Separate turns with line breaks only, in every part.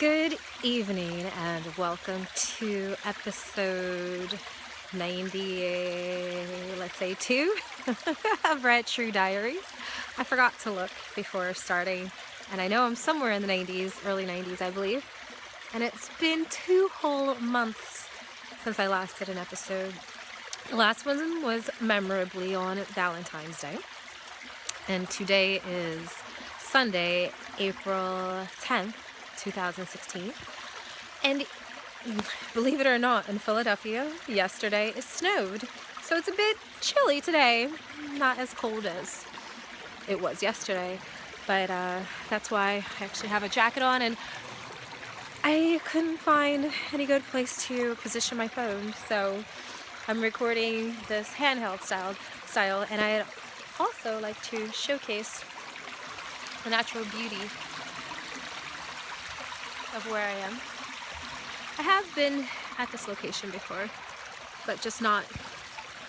Good evening and welcome to episode 90, let's say 2 of Red True Diaries. I forgot to look before starting, and I know I'm somewhere in the 90s, early 90s I believe, and it's been 2 whole months since I last did an episode. The last one was memorably on Valentine's Day, and today is Sunday, April 10th, 2016, and believe it or not, in Philadelphia yesterday it snowed, so it's a bit chilly today. Not as cold as it was yesterday, but that's why I actually have a jacket on, and I couldn't find any good place to position my phone, so I'm recording this handheld style, and I'd also like to showcase the natural beauty of where I am. I have been at this location before, but just not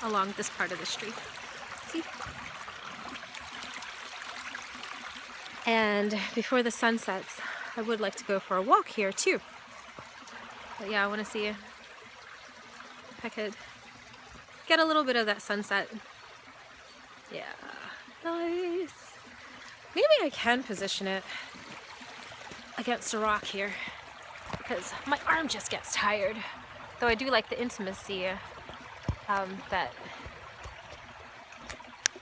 along this part of the street. See? And before the sun sets, I would like to go for a walk here too. But yeah, I want to see if I could get a little bit of that sunset. Yeah, nice. Maybe I can position it against a rock here, because my arm just gets tired. Though I do like the intimacy that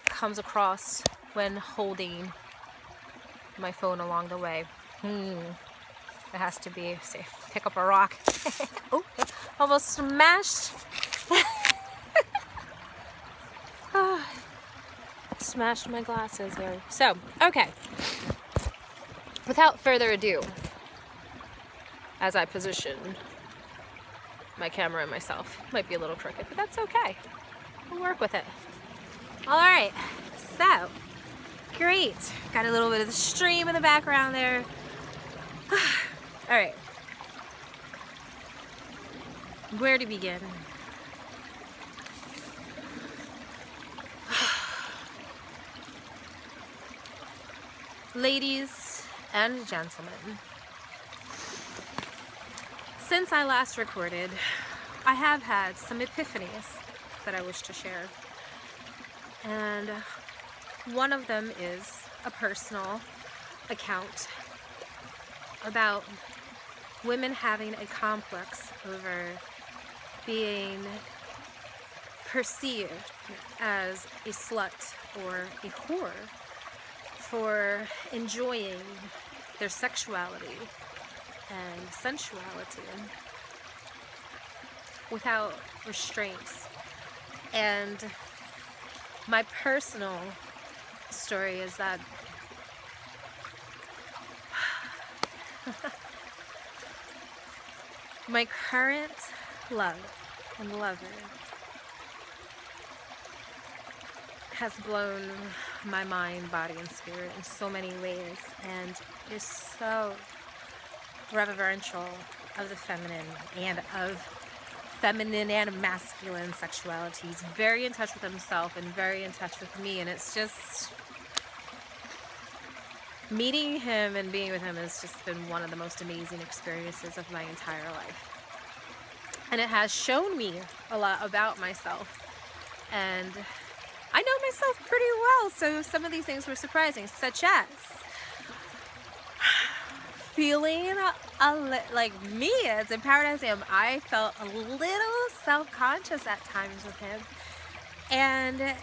comes across when holding my phone along the way. It has to be, say, pick up a rock. Oh, almost smashed. Smashed my glasses here. So, okay. Without further ado, as I position my camera and myself, might be a little crooked, but that's okay. We'll work with it. All right, so great. Got a little bit of the stream in the background there. All right, where to begin? Ladies and gentlemen, since I last recorded, I have had some epiphanies that I wish to share. And one of them is a personal account about women having a complex over being perceived as a slut or a whore for enjoying their sexuality and sensuality without restraints. And my personal story is that my current love and lover has blown my mind, body, and spirit in so many ways, and is so reverential of the feminine and masculine sexuality. He's very in touch with himself and very in touch with me, and it's just meeting him and being with him has just been one of the most amazing experiences of my entire life. And it has shown me a lot about myself, and I know myself pretty well, so some of these things were surprising, such as feeling like me, as empowered as I am. I felt a little self-conscious at times with him, and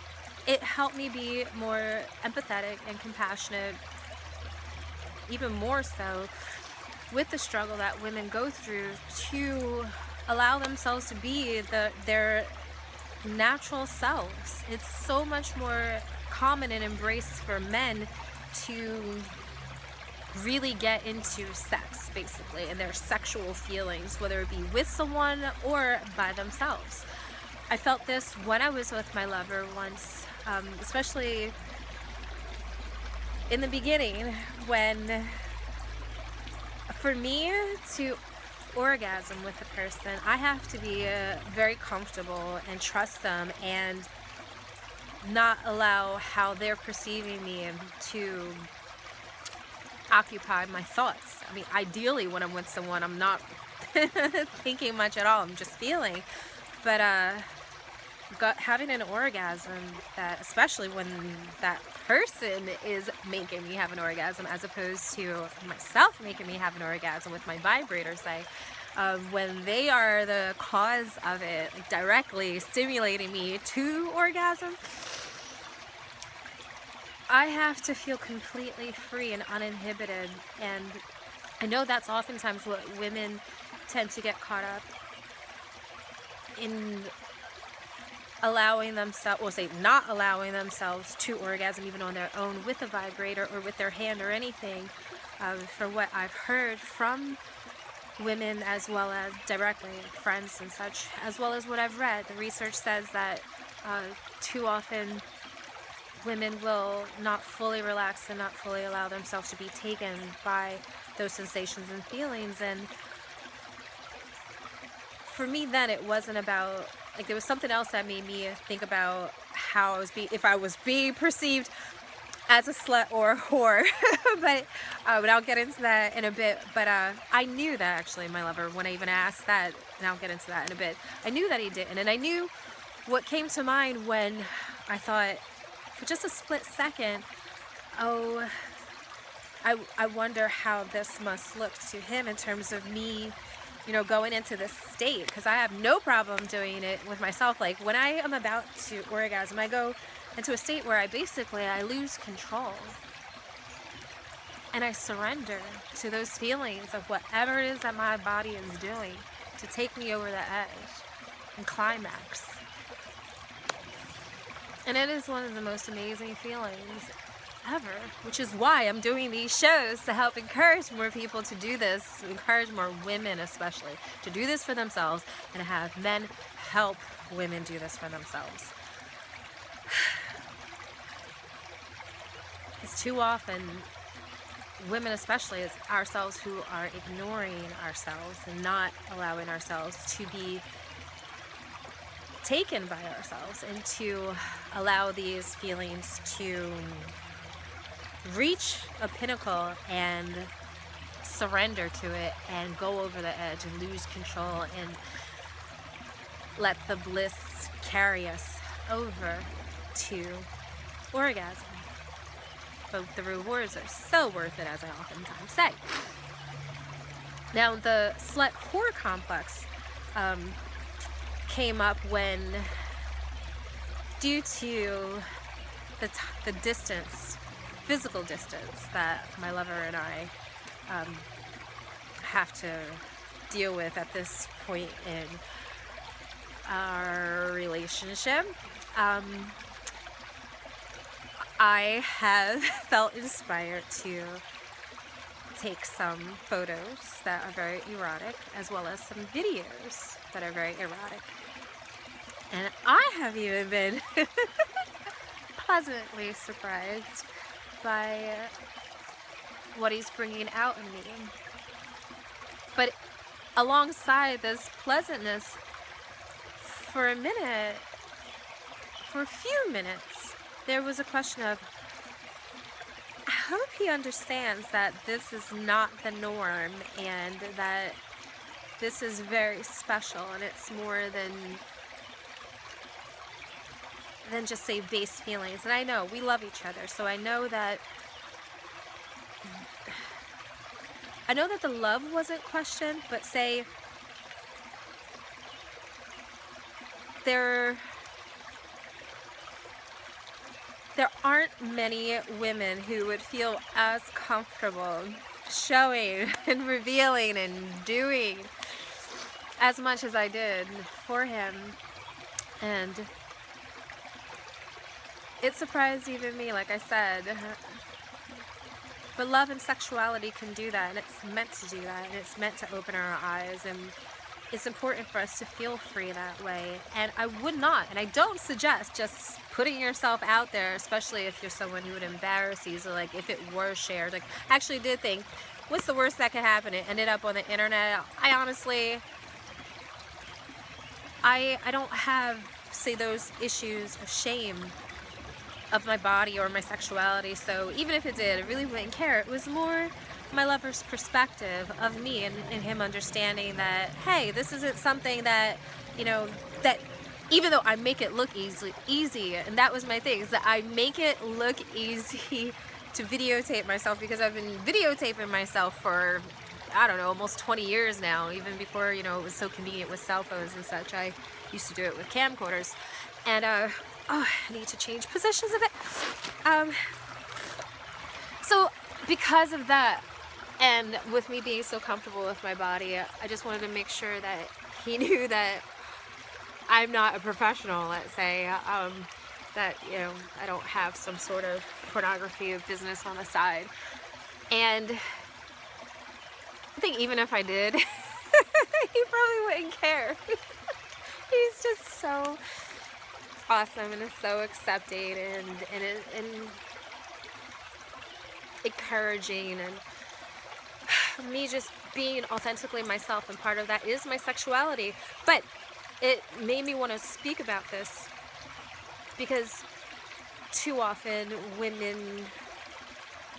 it helped me be more empathetic and compassionate, even more so with the struggle that women go through to allow themselves to be their natural selves. It's so much more common and embraced for men to really get into sex, basically, and their sexual feelings, whether it be with someone or by themselves. I felt this when I was with my lover once, especially in the beginning, when for me to orgasm with a person, I have to be very comfortable and trust them and not allow how they're perceiving me to occupy my thoughts. I mean, ideally when I'm with someone, I'm not thinking much at all, I'm just feeling. But having an orgasm, that especially when that person is making me have an orgasm, as opposed to myself making me have an orgasm with my vibrator, say, when they are the cause of it, like directly stimulating me to orgasm, I have to feel completely free and uninhibited. And I know that's oftentimes what women tend to get caught up in, allowing themselves, or say not allowing themselves to orgasm even on their own with a vibrator or with their hand or anything. For what I've heard from women, as well as directly friends and such, as well as what I've read, the research says that too often women will not fully relax and not fully allow themselves to be taken by those sensations and feelings. And for me then, it wasn't about, like, there was something else that made me think about how I was if I was being perceived as a slut or a whore. But I'll get into that in a bit. But I knew that actually my lover, when I even asked that, and I'll get into that in a bit, I knew that he didn't. And I knew what came to mind when I thought for just a split second, oh, I wonder how this must look to him in terms of me, you know, going into this state, because I have no problem doing it with myself. Like when I am about to orgasm, I go into a state where I lose control and I surrender to those feelings of whatever it is that my body is doing to take me over the edge and climax. And it is one of the most amazing feelings ever, which is why I'm doing these shows, to help encourage more people to do this, encourage more women especially to do this for themselves, and have men help women do this for themselves. It's too often women, especially as ourselves, who are ignoring ourselves and not allowing ourselves to be taken by ourselves, and to allow these feelings to reach a pinnacle and surrender to it and go over the edge and lose control and let the bliss carry us over to orgasm. But the rewards are so worth it, as I oftentimes say. Now, the slut whore complex came up when, due to the distance, physical distance that my lover and I have to deal with at this point in our relationship, I have felt inspired to take some photos that are very erotic, as well as some videos that are very erotic. And I have even been pleasantly surprised by what he's bringing out in me. But alongside this pleasantness, for a few minutes, there was a question of, I hope he understands that this is not the norm, and that this is very special, and it's more than just, say, base feelings. And I know we love each other, so I know that the love wasn't questioned, but say there aren't many women who would feel as comfortable showing and revealing and doing as much as I did for him. And it surprised even me, like I said. But love and sexuality can do that, and it's meant to do that, and it's meant to open our eyes, and it's important for us to feel free that way. And I would not, and I don't suggest just putting yourself out there, especially if you're someone who would embarrass you. So, like, if it were shared, like, I actually did think, what's the worst that could happen? It ended up on the internet. I honestly, I don't have, say, those issues of shame of my body or my sexuality. So even if it did, I really wouldn't care. It was more my lover's perspective of me, and him understanding that, hey, this isn't something that, you know, that even though I make it look easy, and that was my thing, is that I make it look easy to videotape myself, because I've been videotaping myself for, I don't know, almost 20 years now. Even before, you know, it was so convenient with cell phones and such, I used to do it with camcorders. And oh, I need to change positions a bit. So because of that, and with me being so comfortable with my body, I just wanted to make sure that he knew that I'm not a professional, let's say, that, you know, I don't have some sort of pornography business on the side. And I think even if I did, he probably wouldn't care. He's just so awesome and is so accepting and encouraging, and me just being authentically myself, and part of that is my sexuality. But it made me want to speak about this because too often women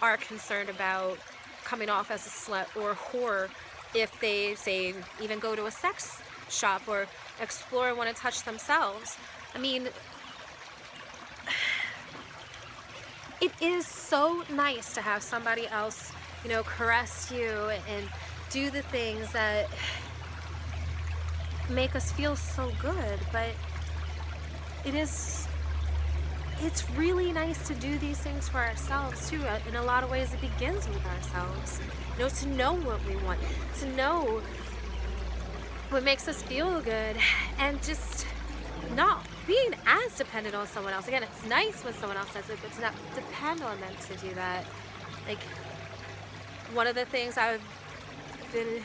are concerned about coming off as a slut or whore if they, say, even go to a sex shop or explore and want to touch themselves. I mean, it is so nice to have somebody else, you know, caress you and do the things that make us feel so good. But it's really nice to do these things for ourselves too. In a lot of ways, it begins with ourselves. You know, to know what we want, to know what makes us feel good, and just not being as dependent on someone else. Again, it's nice when someone else does it, but to not depend on them to do that. Like, one of the things I've been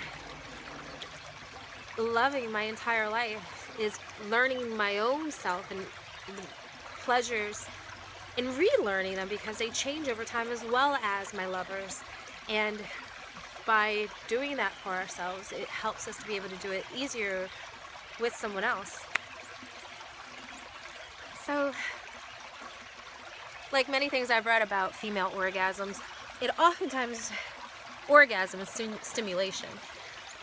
loving my entire life is learning my own self and the pleasures and relearning them, because they change over time, as well as my lovers. And by doing that for ourselves, it helps us to be able to do it easier with someone else. So, like many things I've read about female orgasms, it oftentimes, orgasm is stimulation.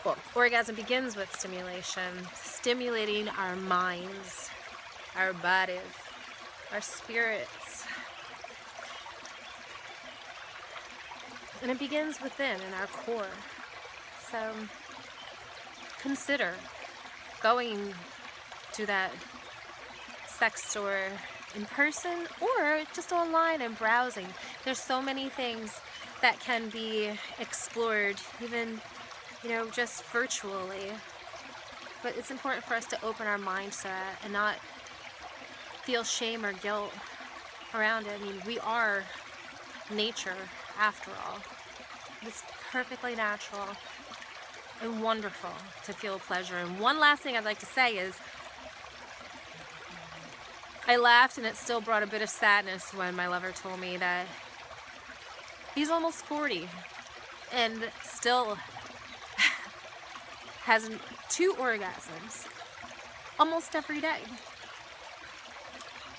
Well, orgasm begins with stimulation, stimulating our minds, our bodies, our spirits. And it begins within, in our core. So consider going to that sex store in person or just online and browsing. There's so many things that can be explored, even, you know, just virtually. But it's important for us to open our minds to that and not feel shame or guilt around it. I mean, we are nature after all. It's perfectly natural and wonderful to feel pleasure. And one last thing I'd like to say is, I laughed, and it still brought a bit of sadness when my lover told me that he's almost 40 and still has 2 orgasms almost every day.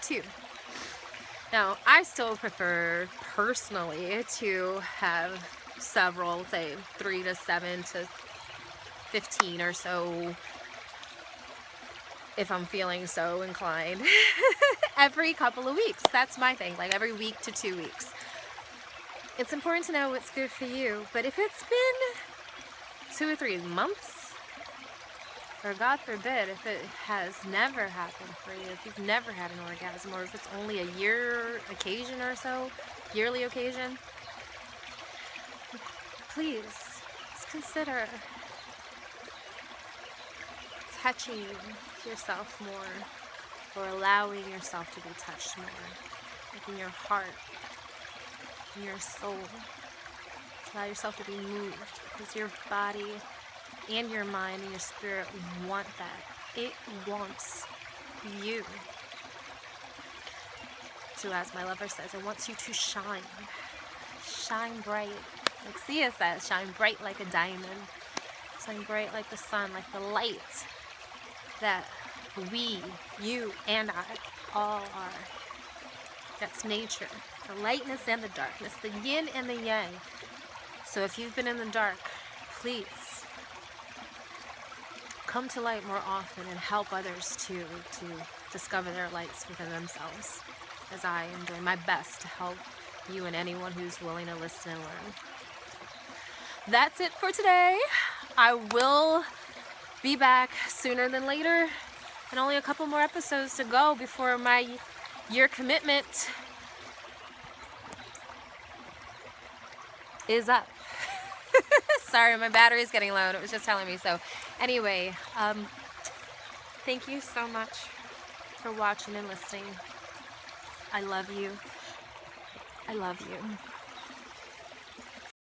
2. Now, I still prefer, personally, to have several, say 3 to 7 to 15 or so, if I'm feeling so inclined, every couple of weeks. That's my thing, like every week to 2 weeks. It's important to know what's good for you, but if it's been 2 or 3 months, or God forbid, if it has never happened for you, if you've never had an orgasm, or if it's only a year occasion or so, yearly occasion, please consider touching yourself more, or allowing yourself to be touched more, like in your heart, in your soul. Allow yourself to be moved, because your body and your mind and your spirit want that. It wants you to, as my lover says, it wants you to shine. Shine bright. Like Sia says, shine bright like a diamond. Shine bright like the sun, like the light that we, you, and I all are. That's nature. The lightness and the darkness, the yin and the yang. So if you've been in the dark, please come to light more often and help others to discover their lights within themselves, as I am doing my best to help you and anyone who's willing to listen and learn. That's it for today. I will be back sooner than later, and only a couple more episodes to go before my year commitment is up. Sorry, my battery's getting low. It was just telling me so. Anyway, thank you so much for watching and listening. I love you. I love you.